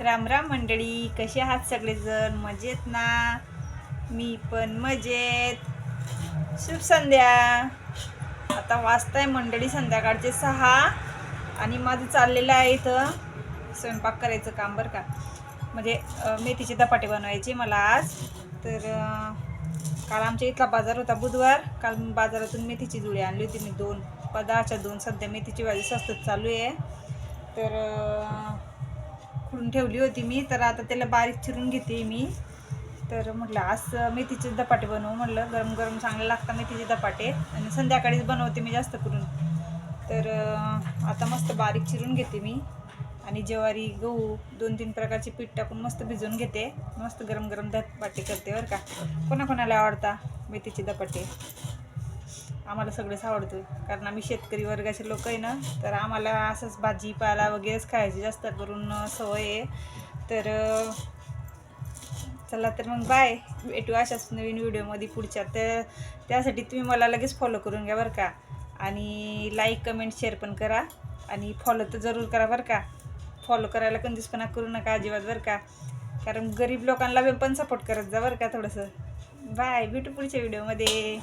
राम राम मंडळी, कसे आहात सगळेजण? मजेत ना? मी पण मजेत. शुभ संध्या. आता वाजताय मंडळी संध्याकाळचे 6 आणि माझं चाललेलं आहे इथं स्वयंपाक करायचं काम बरं का. म्हणजे मेथीचे धपाटे बनवायचे मला आज. तर काल आमच्या इथला बाजार होता बुधवार. काल बाजारातून मेथीची जुडी आणली होती मी 2 सध्या मेथीची भाजी स्वस्त चालू आहे. तर खुडून ठेवली होती मी. तर आता त्याला बारीक चिरून घेते मी. तर म्हटलं आज मेथीचे धपाटे बनवू म्हटलं. गरम गरम चांगले लागतात मेथीचे धपाटे आणि संध्याकाळीच बनवते मी जास्त करून. तर आता मस्त बारीक चिरून घेते मी आणि ज्वारी गहू 2-3 प्रकारचे पीठ टाकून मस्त भिजवून घेते. मस्त गरम गरम धपाटे करते बरं का. कोणाकोणाला आवडता मेथीचे धपाटे? आम्हाला सगळंच आवडतं कारण आम्ही शेतकरी वर्गाचे लोक आहे ना. तर आम्हाला असंच भाजीपाला वगैरेच खायची जास्त करून सवय आहे. तर चला तर मग बाय, भेटू अशाच नवीन व्हिडिओमध्ये पुढच्या. तर त्यासाठी तुम्ही मला लगेच फॉलो करून घ्या बरं का. आणि लाईक कमेंट शेअर पण करा आणि फॉलो तर जरूर करा बरं का. फॉलो करायला कंजूसपणा करू नका अजिबात बरं का. कारण गरीब लोकांना पण सपोर्ट करत जा बरं का थोडंसं. बाय, भेटू पुढच्या व्हिडिओमध्ये.